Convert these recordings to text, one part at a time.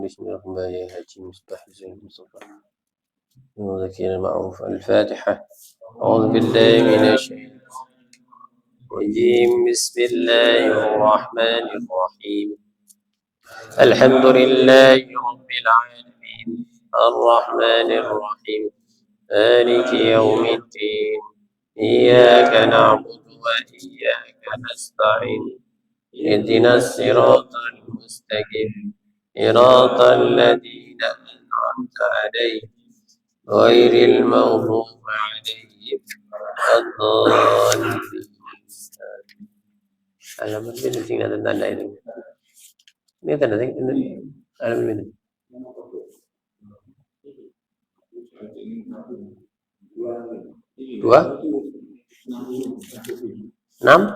Bismillahirrahmanirrahim. Haji Misbah Zain Mustafa. Zakir al-Ma'ruf. Al-Fatihah. A'udzu billahi minasy rajim. Bismillahirrahmanirrahim. Alhamdulillahi rabbil alamin. Ar-Rahmanir Rahim. Maliki yaumiddin. Iyyaka na'budu wa iyyaka nasta'in. Ihdinas siratal mustaqim. Siratal ladzina an'amta 'alaihim ghairil maghdubi 'alaihim waladdallin. Halaman ini tinggal tanda ini. Ini tanda ini halaman ini. Dua? 6?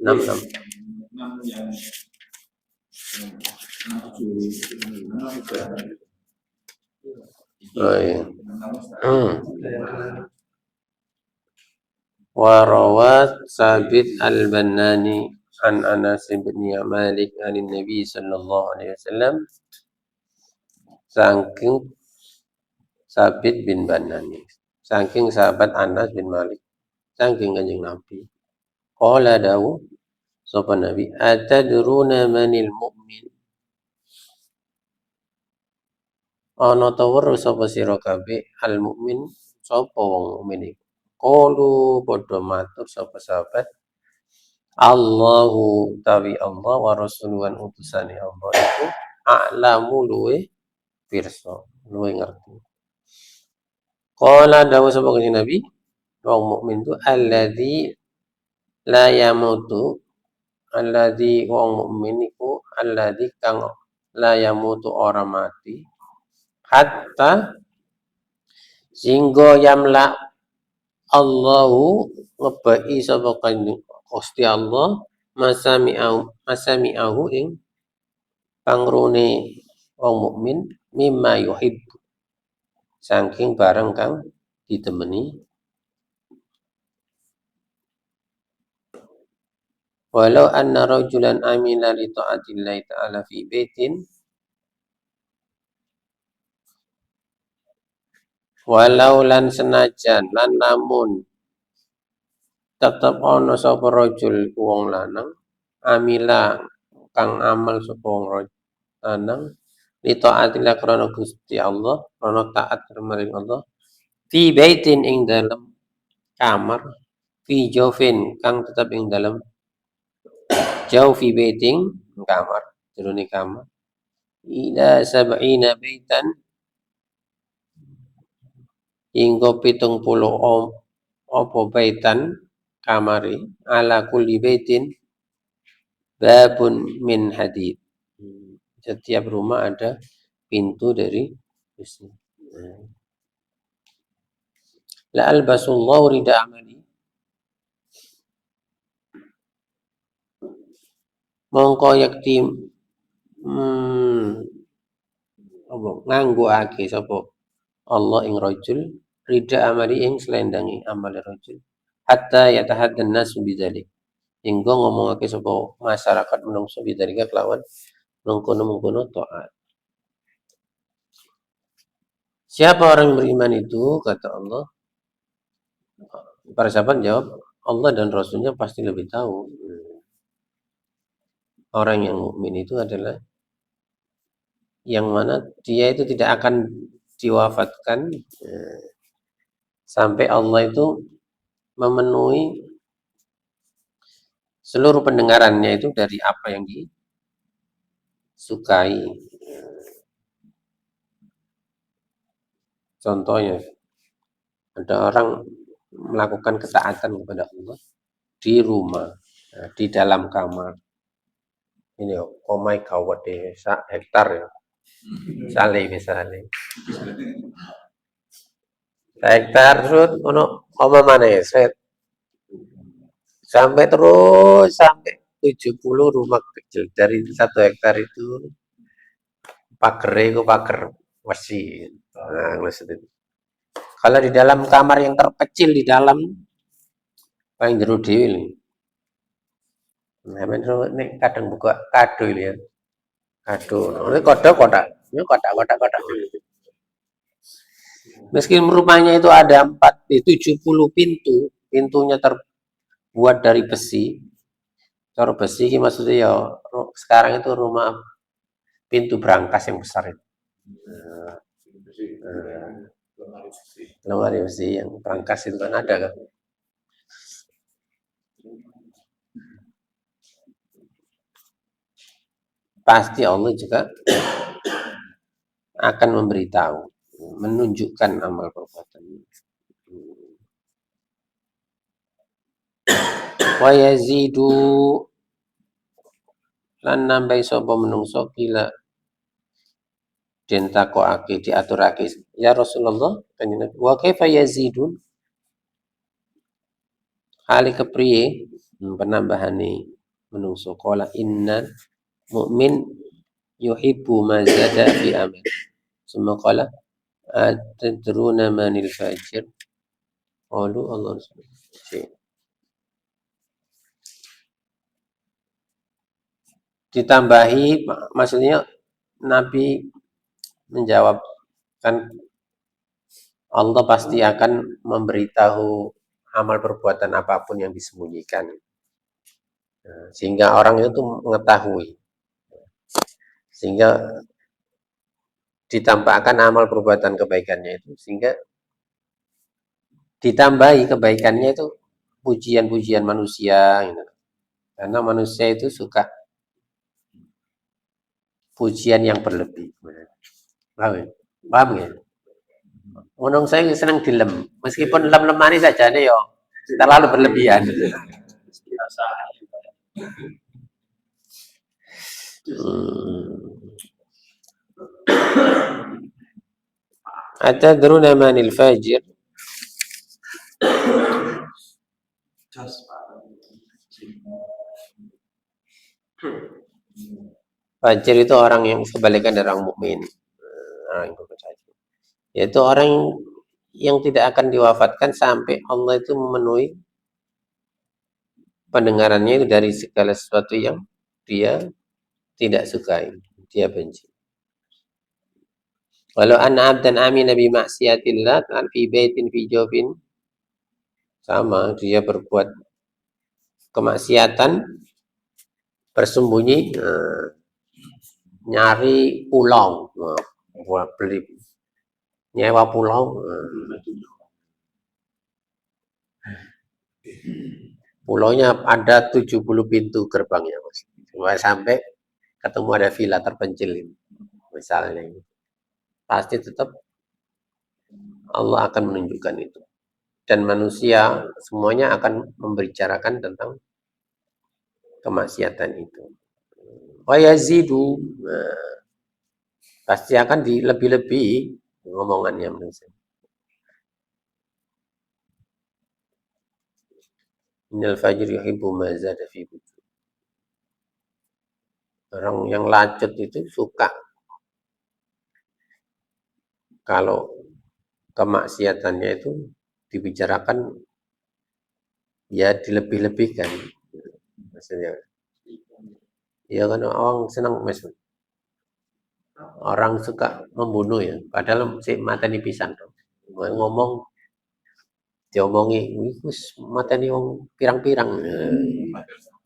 6. Oh iya. Warawat Sabit al-Bannani an Anas bin Malik an Nabi sallallahu alaihi wasallam, saking Sabit bin Bannani, saking sahabat Anas bin Malik, saking Kanjeng Nabi. Qala dawu sapa Nabi, atadruna manil mu'min? Ana ta weruh sapa sira kabeh al mukmin, sapa wong mukmin iku? Qalu padha matur sapa sahabat, Allahu tawi Allah wa rasuluhan utusane Allah itu a'lamu luwe pirsa, luwe ngerti. Qala dawu sapa Kanjeng Nabi, wong mukmin itu alladzi la yamutu, alladzi wong mukmin iku alladzi kang la yamutu ora mati hatta singgo yamla Allahu ngebai sapa Kanjeng Gusti Allah masami'ahu ing pangrune wong mukmin mimma yuhibbu, saking barang kang ditemeni. Walau anna rajulan amila li ta'atillahi ta'ala fi baitin, walau lan senajan lan lamun tetep ana sapa rajul wong lanang amila kang amal sapa wong lanang li ta'atillah krana Gusti Allah, krana taat maring Allah, fi baitin ing dalem kamar, fi jawfin kang tetep ing dalem jauh, fi baiting kamar, jroning kamar, ila sab'ina baitan hingga 70 apa baitan kamari, ala kulli baitin babun min hadid. Setiap rumah ada pintu dari besi. La albasullahu rida amali, mongko yakti nganggoake sapa Allah ing rajul rida amali ing slendangi amale rajul, hatta yatahaddan nasu bidzalik, hingga ngomongake sapa masyarakat menungso bidzalika kelawan mengkono-mengkono taat. Siapa orang yang beriman itu, kata Allah. Para sahabat jawab, Allah dan Rasulnya pasti lebih tahu. Orang yang mukmin itu adalah yang mana dia itu tidak akan diwafatkan sampai Allah itu memenuhi seluruh pendengarannya itu dari apa yang disukai. Contohnya, ada orang melakukan ketaatan kepada Allah di rumah, di dalam kamar. Ini omai kawat deh, sak hektar ya. Sale misalnya. Sak hektar terus ono oma mana ya, set. Sampai 70 rumah kecil dari 1 hektar itu pagar wesi. Nah, maksudnya. Kalau di dalam kamar yang terkecil di dalam paling jero dhewe. Nah, men nek kadang buka kado ya. Aduh, ini kotak-kotak. Ini kotak-kotak. Meskipun rupanya itu ada 70 pintu, pintunya terbuat dari besi. Cara besi ini maksudnya ya sekarang itu rumah pintu berangkas yang besar itu. Lemari besi yang berangkas itu kan ada kan. Pasti Allah juga akan memberitahu, menunjukkan amal perbuatan. Wa yazidu lan nambahi sapa menungso bila den takokake diaturake ya Rasulullah kanjeng Nabi wa kaifa yazidun hale kepriye penambahane menungso qala inna mu'min yuhibbu ma zada fi amal summa qala atadruna manil fajir qalu Allah ditambahi maksudnya Nabi menjawab kan Allah pasti akan memberitahu amal perbuatan apapun yang disembunyikan. Sehingga orang itu mengetahui. Sehingga ditampakkan amal perbuatan kebaikannya itu. Sehingga ditambahi kebaikannya itu pujian-pujian manusia. Gitu. Karena manusia itu suka pujian yang berlebih. Paham ya? Paham ya? Menurut saya senang dilem. Meskipun lem-lemani saja nih yo. Terlalu berlebihan. Atadruna manil fajir? Fajir itu orang yang kebalikan dari orang mukmin, orang yang berpercaya. Yaitu orang yang tidak akan diwafatkan sampai Allah itu memenuhi pendengarannya itu dari segala sesuatu yang dia tidak sukai, dia benci. Walau anna abdan amina bi maksiatillah fi baitin fi jawfin sama dia berbuat kemaksiatan bersembunyi nyari pulau buat beli nyewa pulau pulaunya ada 70 pintu gerbangnya mas sampai ketemu ada villa terpencil misalnya pasti tetap Allah akan menunjukkan itu dan manusia semuanya akan membicarakan tentang kemaksiatan itu wa yazidu pasti akan dilebih-lebih ngomongannya manusia. Innal fajr yuhibbu ma zada fi bujuh. Orang yang lacut itu suka kalau kemaksiatannya itu dibicarakan ya dilebih-lebihkan maksudnya ya kan orang senang mas orang suka membunuh ya padahal si mateni pisan ngomong diomongi wis mateni wong pirang-pirang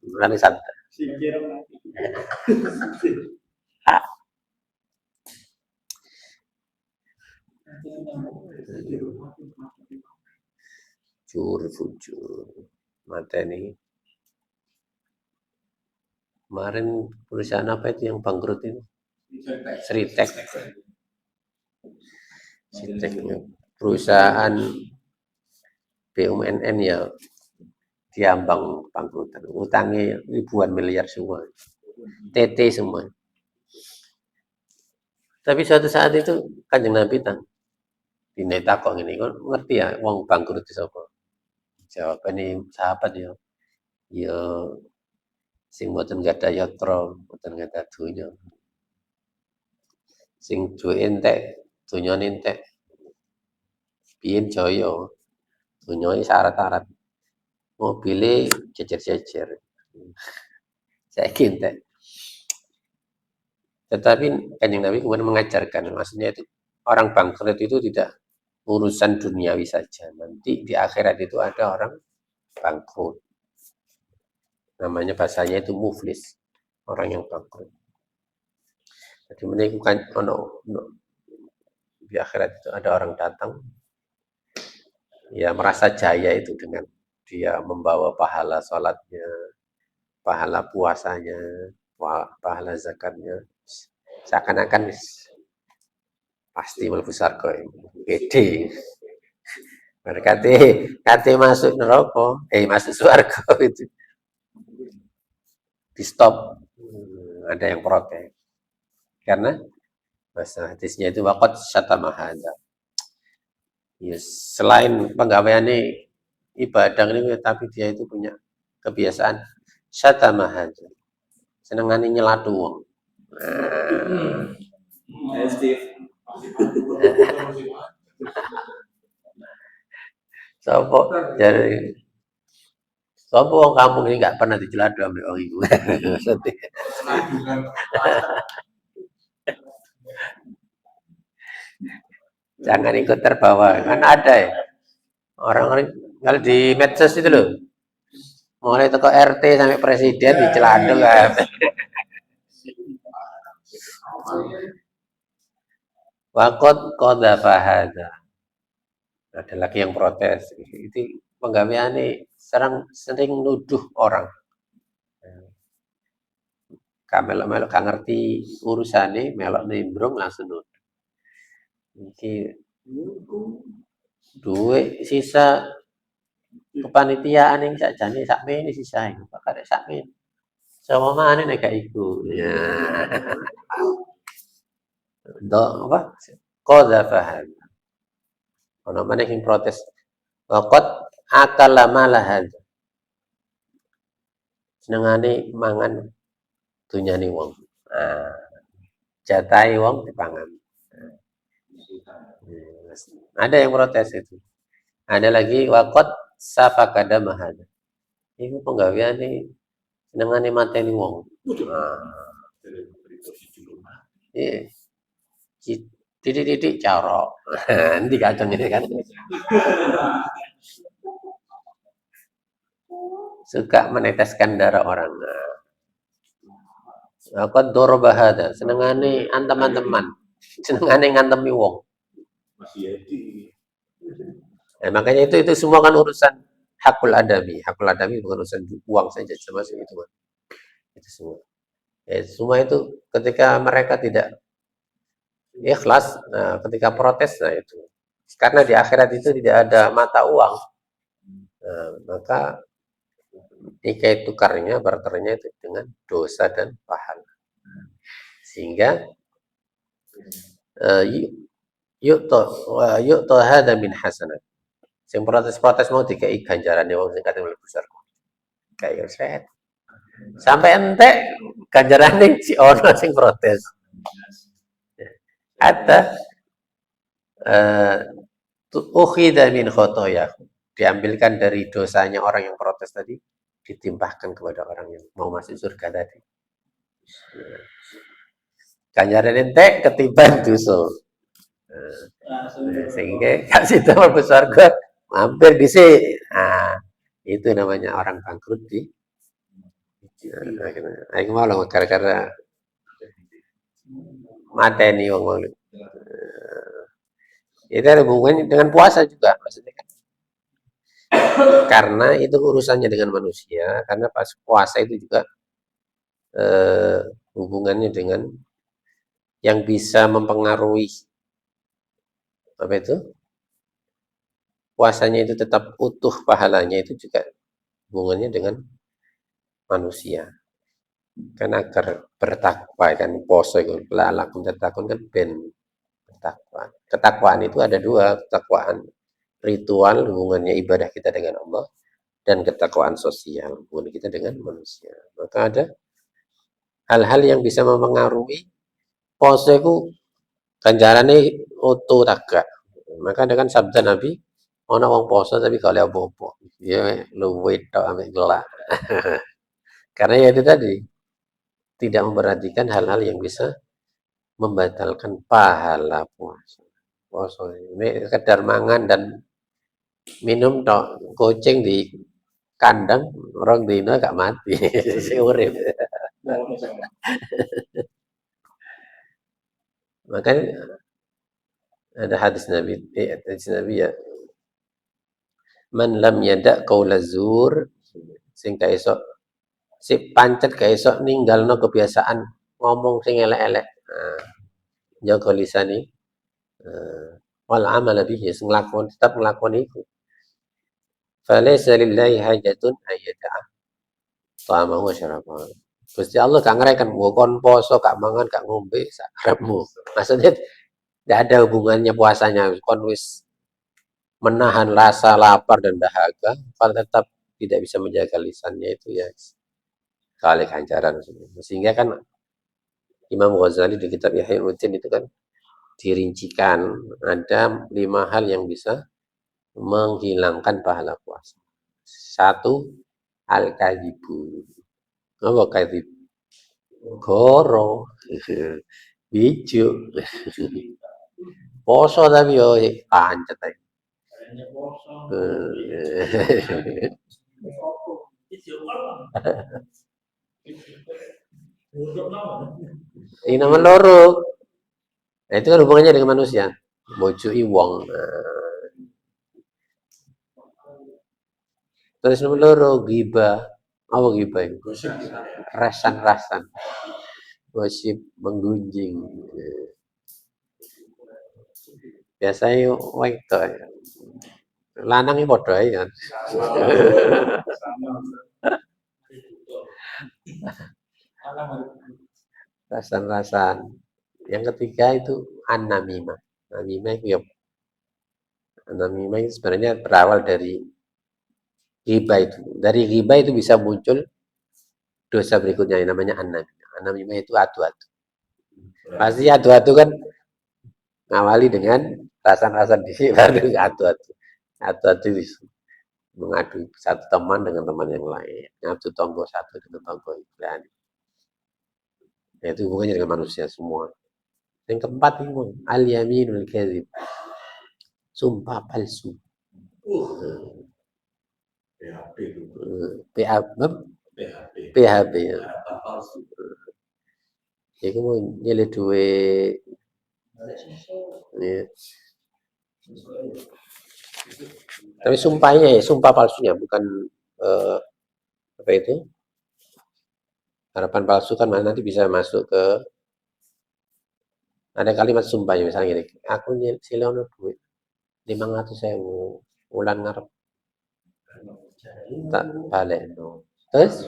mulane santai fujur mateni kemarin perusahaan apa itu yang bangkrut itu Sritek perusahaan BUMN ya diambang bangkrutan utangnya ribuan miliar semua TT semua tapi suatu saat itu kanjeng Nabi tang dine takok ngene kok ngerti ya wong bangkrut itu sapa jawab ini sahabat ya ya sing mboten gadah yatra mboten gadah donya sing duwe entek donyane entek biyen jaya donyane syarat-syarat mobile jejer-jejer saiki entek Tetapi Kanjeng Nabi kemudian mengajarkan, maksudnya itu orang bangkrut itu tidak urusan duniawi saja. Nanti di akhirat itu ada orang bangkrut. Namanya bahasanya itu muflis, orang yang bangkrut. Jadi menemukan di akhirat itu ada orang datang, ya merasa jaya itu dengan dia membawa pahala sholatnya, pahala puasanya, pahala zakatnya, seakan-akan pasti mlebu surga gede. Kate masuk neraka, masuk surga itu di stop. Ada yang protes karena bahasa hadisnya itu waqad syatama hadza. Ya, selain penggawaiannya ibadah ini, tapi dia itu punya kebiasaan syatama hadza. Senengane nyelatu wong. Sopo dari sopo wong kampung ini nggak pernah diceladu ambil orang ibu. Jangan ikut terbawa, kan ada ya orang-orang kalau di medsos itu loh, mulai toko RT sampai presiden diceladu kan. Wakot koda bahada. Ada lagi yang protes. Itu penggaweane sering nuduh orang. Gak melok-melok gak ngerti urusane, melok nimbrung langsung nuduh. Iki duit sisa kepanitiaan yang sakjane sakmene sisae, kok karek sakmene. Sama mana nek gak iku. Ya. Apa? Koda bahada. Ono maneh sing protes. Waqat akala malahan. Senengane mangan dunyane wong. Jatahe wong dipangan. Ada yang protes itu. Ada lagi waqat safakada mahada. Iku penggaweane senengane mateni wong. Iya. Titik-titik cara. Nanti kacang ini kan. Suka meneteskan darah orang. Aku doroba hada, senengane antem-anteman. Senengane ngantemi wong. Makanya itu semua kan urusan hakul adami. Hakul adami bukan urusan uang saja, termasuk itu. Itu semua. Semua itu ketika mereka tidak ikhlas, nah, ketika protes, nah itu. Karena di akhirat itu tidak ada mata uang. Nah, maka nilai tukarnya, barternya itu dengan dosa dan pahala. Sehingga yuk to hada min hasanat. Sing protes-protes mau dikai ganjarane wong sing kate mlebu surga. Kayak set. Sampai entek ganjarane si ono sing protes. Hatta ukhida min khotoya. Diambilkan dari dosanya orang yang protes tadi, ditimpahkan kepada orang yang mau masuk surga tadi. Ganjaran entek ketimbang dosa. Sehingga kasih tahu mlebu surga mampir dhisik. Nah, itu namanya orang bangkrut di ayo malah gara-gara mateni wong. Itu ada hubungannya dengan puasa juga maksudnya kan. Karena itu urusannya dengan manusia, karena pas puasa itu juga hubungannya dengan yang bisa mempengaruhi apa itu? Puasanya itu tetap utuh pahalanya itu juga hubungannya dengan manusia. Kan agar bertakwa kan poso itu lalakum tatakun kan ben bertakwa. Ketakwaan itu ada dua, ketakwaan ritual hubungannya ibadah kita dengan Allah dan ketakwaan sosial hubungan kita dengan manusia. Maka ada hal-hal yang bisa mempengaruhi poso itu ganjarane utuh tagak. Maka dengan sabda Nabi, ana wong poso tapi gak oleh apa-apa. Ya luwih tok ambek gelak. Karena ya itu tadi tidak memperhatikan hal-hal yang bisa membatalkan pahala puasa. Poso ini sekedar mangan dan minum tok, kucing di kandang orang dino gak mati. Sing urip. Makanya ada hadis Nabi ya, man lam yada qaula zur, sing gak iso si pancet gak iso ninggalno kebiasaan ngomong sing elek-elek. Nah, jaga lisani wal amal bihi, sing nglakoni tetep nglakoni iku. Falaysa lillahi hajatun ayyada'a ta'amahu wa syarabahu. Gusti Allah gak ngereken kon poso gak mangan gak ngombe sak karepmu. Maksudnya tidak ada hubungannya puasanya, kon wis menahan rasa lapar dan dahaga, kalau tetap tidak bisa menjaga lisannya itu ya kali ganjaran. Sehingga kan Imam Ghazali di kitab Ihya Ulumuddin itu kan dirincikan ada 5 hal yang bisa menghilangkan pahala puasa. 1, al-kadzibu. Apa kadzib? Goro, bijuk, poso tapi yo pancet ae. Ini nama loro. Nah, itu kan hubungannya dengan manusia. Bojoki wong. Terus nomor loro ghibah. Apa ghibah itu? Rasan-rasan. Gosip menggunjing. Biasanya wedok ya. Lanang iki padha ae ya. Rasan-rasan. Yang ketiga itu an-namimah. Namimah itu ya, namimah itu sebenarnya berawal dari ghibah itu. Dari ghibah itu bisa muncul dosa berikutnya yang namanya an-namimah. An-namimah itu adu-adu. Pasti adu-adu kan ngawali dengan rasan-rasan di sini baru adu-adu. Adu-adu itu mengadu satu teman dengan teman yang lain. Ngadu tonggo satu dengan tonggo yang lain. Nah, itu hubungannya dengan manusia semua. Yang keempat itu al-yaminul kadzib. Sumpah palsu. PHP ya. Iku mau nyele duit. Ya. Tapi sumpahnya ya, sumpah palsunya bukan apa itu? Harapan palsu kan nanti bisa masuk ke ada kalimat sumpahnya misalnya gini, aku silono duit 500.000 bulan ngarep tak balik no. Terus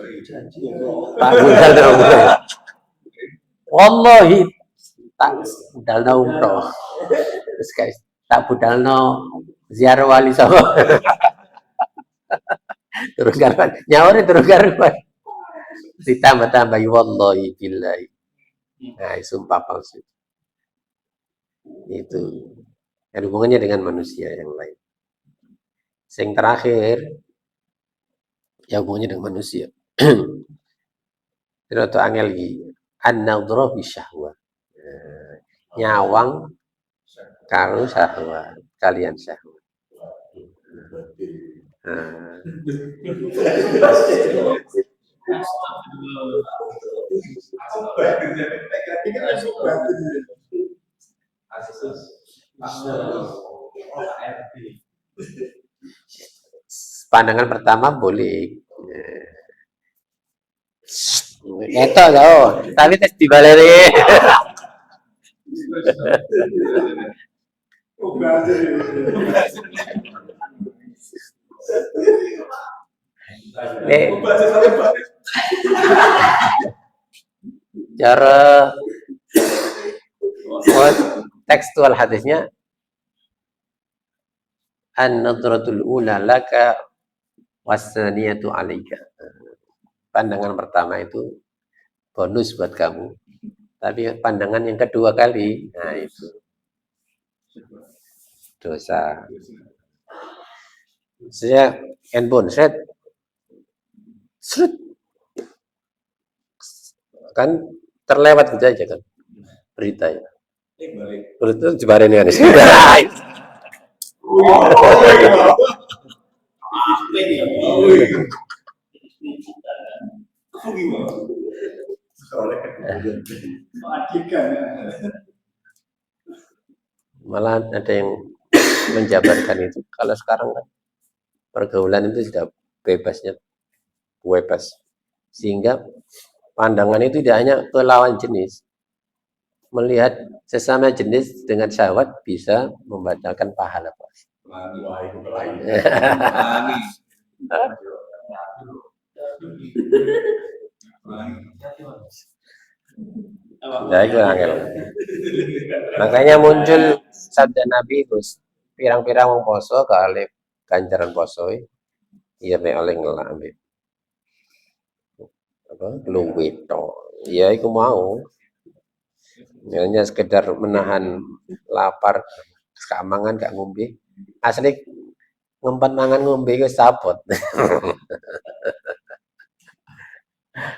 tak budal dong. Wallahi tak budal no umroh. Terus guys tak budal no ziarah wali sama. Terus karuan nyawari terus karuan. Ditambah-tambah wallahi billahi. Nah, sumpah palsu. Itu ada hubungannya dengan manusia yang lain. Yang terakhir ya hubungannya dengan manusia. Itu angel lagi. An-nadhra bi syahwat. Nyawang karo syahwat, kalian syahwat. Pandangan pertama boleh. Eto tau, tapi tes dibaleri. Cara tekstual hadisnya an-nadratul ula laka wasaniyatu alaika. Pandangan pertama itu bonus buat kamu. Tapi pandangan yang kedua kali, nah itu dosa. Saya handphone set kan terlewat gitu aja kan beritanya. Perut itu jebarin ya. Malah ada yang menjabarkan itu. Kalau sekarang kan pergaulan itu sudah bebas. Sehingga pandangan itu tidak hanya ke lawan jenis. Melihat sesama jenis dengan syahwat bisa membatalkan pahala puasa. Ya itu angel. Makanya muncul sabda Nabi Gus, pirang-pirang wong poso kali ganjaran poso iya nek oleh ngelak ambek apa luwih to. Ya iku mau. Hanya sekedar menahan lapar, keamangan gak ngombe. Asli ngempet mangan ngombe wis sabot.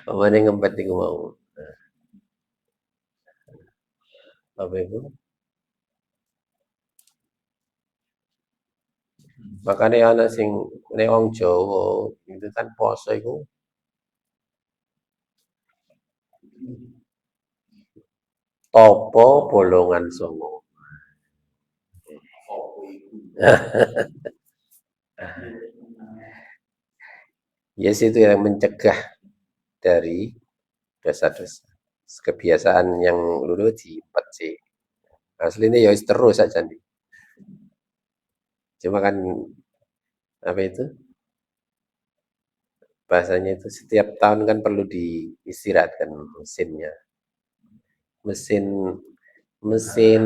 Pemane ngempet iku mau. Apa itu? Makanya ana sing nek wong Jawa itu kan poso iku topo bolongan songo. Yes itu yang mencegah dari dosa-dosa. Kebiasaan yang dulu diempet sih. Aslinya ya terus aja nih. Cuma kan apa itu? Bahasanya itu setiap tahun kan perlu diistirahatkan mesinnya. Mesin mesin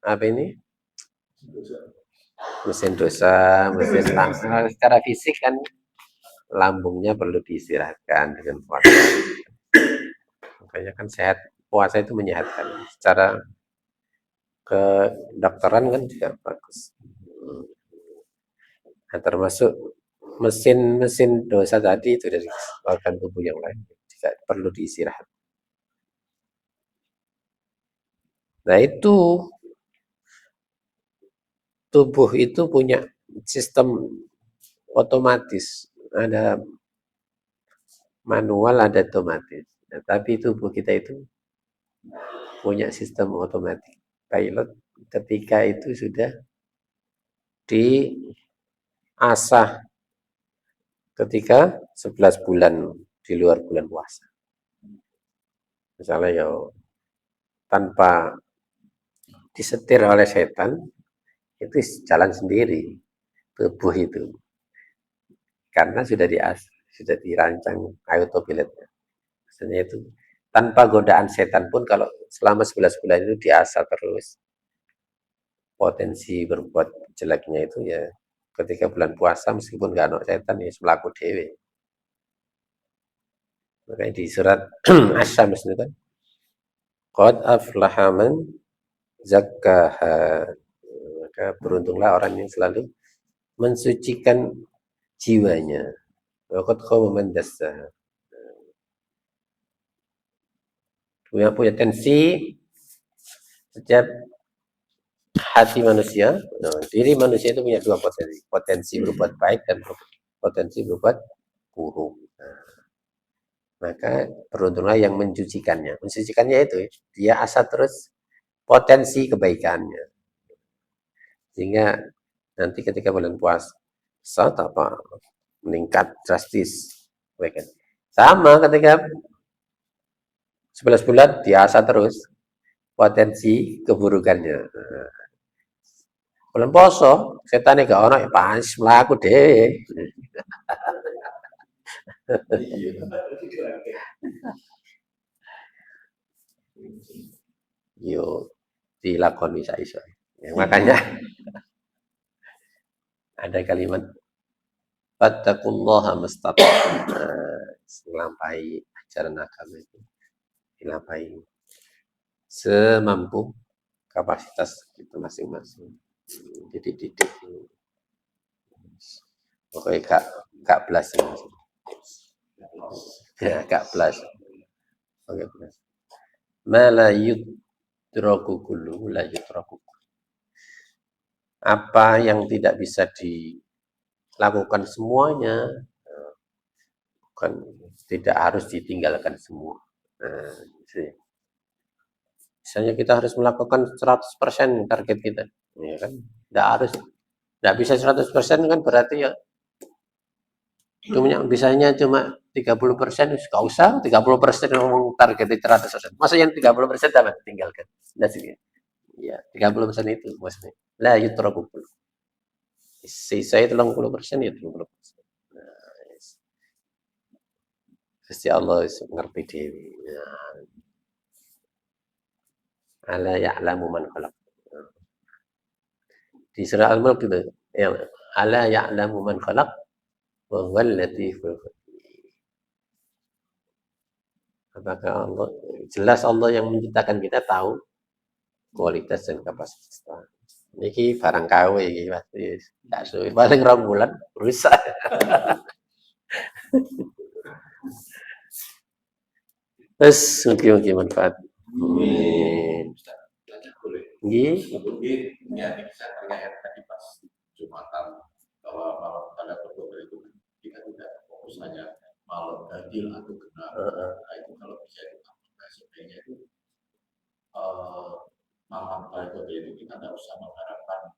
apa ini? Mesin dosa, mesin langsung secara fisik kan lambungnya perlu diistirahatkan dengan puasa. Makanya kan sehat, puasa itu menyehatkan. Secara kedokteran kan juga bagus. Nah, termasuk mesin dosa tadi itu dari organ tubuh yang lain juga perlu diistirahat. Nah itu tubuh itu punya sistem otomatis, ada manual, ada otomatis. Nah, tapi tubuh kita itu punya sistem otomatis. Pilot ketika itu sudah diasah ketika 11 bulan di luar bulan puasa. Misalnya ya tanpa disetir oleh setan, itu jalan sendiri tubuh itu. Karena sudah sudah dirancang autopilotnya. Maksudnya itu tanpa godaan setan pun kalau selama 11 bulan itu diasah terus, potensi berbuat jeleknya itu ya ketika bulan puasa meskipun gak ada setan ya melaku dewe. Makanya di surat Asy-Syams itu kan qad aflaha man zakkaha. Maka beruntunglah orang yang selalu mensucikan jiwanya. Wa qad khaba man dassaha. Punya tensi setiap hati manusia, diri manusia itu punya dua potensi berbuat baik dan potensi berbuat buruk. Maka beruntunglah yang mensucikannya. Mensucikannya itu dia asal terus potensi kebaikannya. Sehingga nanti ketika bulan puasa saat apa meningkat drastis. Sama ketika 11 bulan diasah terus potensi keburukannya. Bulan poso, setan gak ono ya pas mlaku dhewe. Yo dilakoni saiso. Ya, makanya ada kalimat fattaqullaha mastata'tum. Melampaui ajaran agama itu dilampaui semampu kapasitas kita masing-masing. Jadi didik pokoknya gak belas ya gak belas. Oke belas. Malayut yudraku kulluhu la yudraku. Apa yang tidak bisa dilakukan semuanya, kan tidak harus ditinggalkan semua. Nah, misalnya kita harus melakukan 100% target kita, ya kan? Tidak bisa 100% kan berarti ya bisanya cuma 30%, nggak usah 30% ngomong target 100%. Masa yang 30% apa? Tinggalkan. Nah, sih. Ya, 30% itu maksudnya. La yutraku. Sisa 30% ya 30%. Nah, yes. Gusti Allah ngerti dewi. Nah, ala ya'lamu man khalaq. Di surah Al-Mulk itu, ya, ala ya'lamu man khalaq wa huwal latiful khabir. Apakah Allah jelas Allah yang menciptakan kita tahu kualitas dan kapasitas. Niki barang KW iki pasti ndak suwe paling 2 bulan rusak. Wes mugi-mugi manfaat. Amin. Nggih. Ya, saya terkait tadi pas Jumatan bahwa malam tanda berdoa itu kita tidak fokus hanya malam ganjil atau genap. Nah, itu kalau bisa ditambahkan sebenarnya itu malam tanda itu kita tidak usah mengharapkan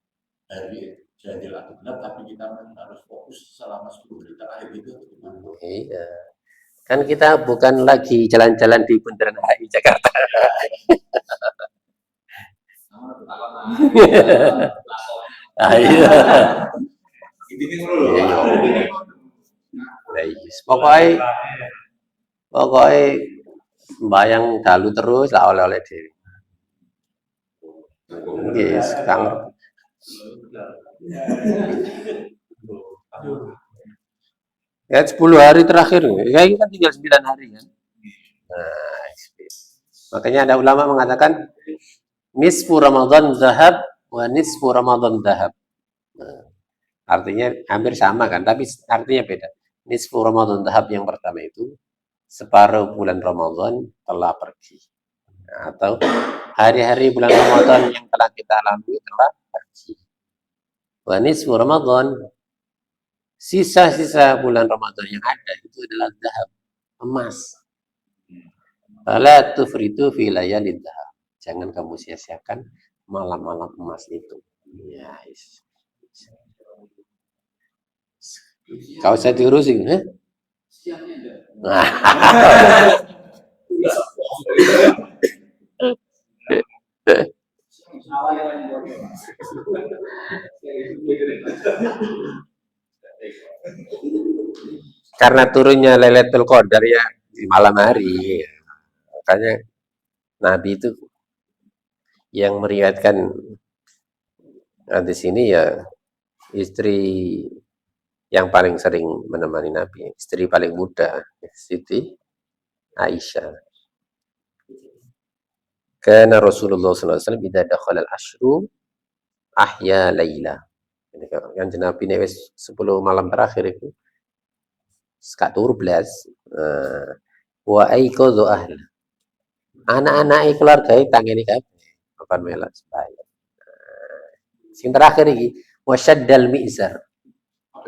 hari ganjil atau genap, tapi kita harus fokus selama 10 hari terakhir itu. Iya. Kan kita bukan lagi jalan-jalan di Bundaran HI Jakarta. Iya. Pokoknya bayang dalu terus lah oleh-oleh dhewe. Nggih, Kang. Ya 10 hari terakhir, ya ini kan tinggal 9 hari kan. Nah, makanya ada ulama mengatakan nisfu Ramadan zahab wa nisfu Ramadan zahab. Nah, artinya hampir sama kan, tapi artinya beda. Nisfu Ramadan zahab yang pertama itu separuh bulan Ramadan telah pergi. Nah, atau hari-hari bulan Ramadan yang telah kita lalui telah pergi. Wa nisfu Ramadan, sisa-sisa bulan Ramadan yang ada itu adalah zahab, emas. Fala tufritu fi layalid zahab. Jangan kamu sia-siakan malam-malam emas itu. Ya, kau saya diurusin, eh? Karena turunnya Lailatul Qadar ya di malam hari. Makanya Nabi itu yang meriwayatkan di sini ya istri yang paling sering menemani Nabi, istri paling muda, Siti Aisyah. Karena Rasulullah SAW idza dakhala al-ashru ahya laila. Ini kan Nabi ini 10 malam terakhir itu sekat tur belas. Wa aiqadhu ahla. Anak-anak keluarga tangeni kabeh. Papan melak sebaya. Sing terakhir iki wasyaddal mizar.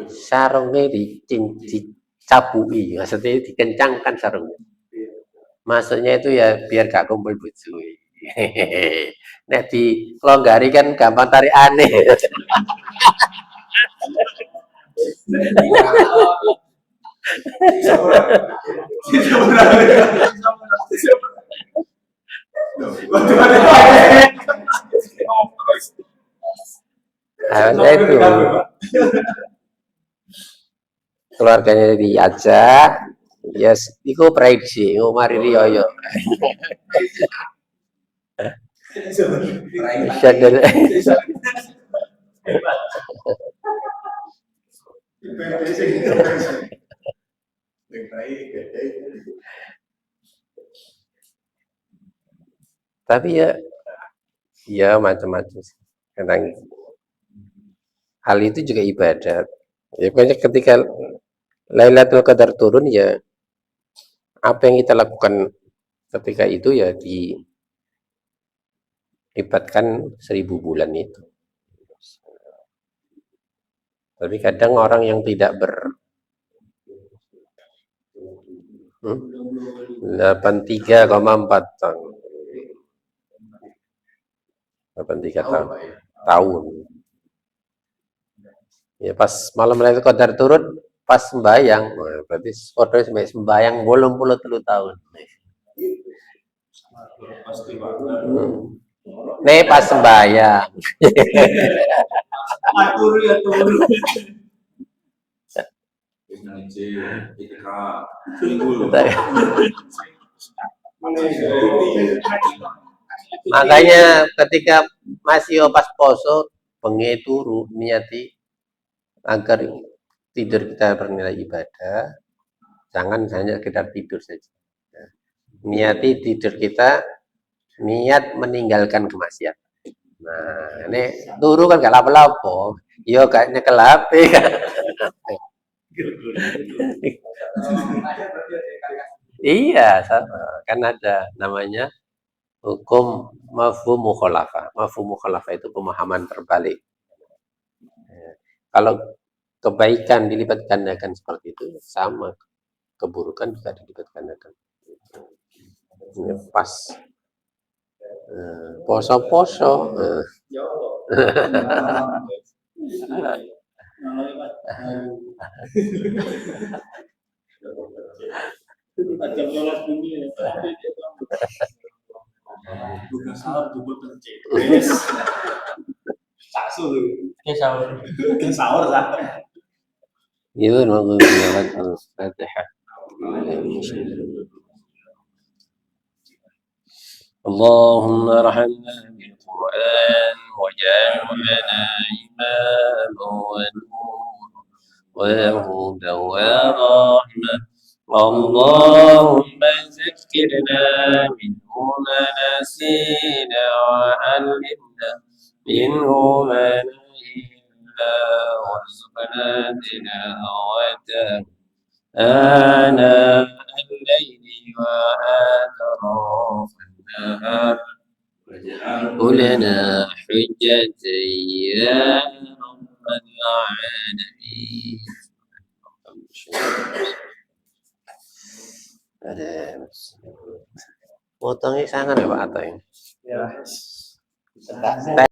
Sarungnya dicabui, maksudnya dikencangkan sarungnya. Maksudnya itu ya biar gak kumpul bojo. Nek di longgari kan gampang tarik aneh. Itu keluarganya diajak, yes, iku prediksi, mari riyo. Tapi ya macam-macam sih. Kadang hal itu juga ibadat. Ya pokoknya ketika Lailatul Qadar turun ya apa yang kita lakukan ketika itu ya libatkan 1000 bulan itu. Tapi kadang orang yang tidak 83,4 tahun. 83 tahun. Tahun. Ya pas malam Lailatul Qadar turun pas sembayang, berarti foto sembayang 83 tahun. Nih pas sembayang. Makanya ketika masih pas poso bengi turu niati agar tidur kita bernilai ibadah, jangan hanya sekedar tidur saja. Niati tidur kita niat meninggalkan kemaksiatan. Nah, ini turu kan gak lapo-lapo, yo gak nyekel HP kan. Iya, sama. Kan ada namanya hukum mafhum mukhalafah. Mafhum mukhalafah itu pemahaman terbalik. Kalau kebaikan dilipat gandakan seperti itu, sama keburukan juga dilipat gandakan. Ya, pas poso-poso. Itu mau menjalankan Al-Fatihah. اللهم ارحمنا بالقرآن واجعلنا إماما ونور وهدى ورحمة. اللهم ذكرنا منه ما نسينا وعلمنا منه ما نهينا وارزقنا تلاوته آناء الليل وأطراف النهار واجعله لنا حجة يا رب العالمين. Ada potongnya sangat ya Pak Ato ini. Ya.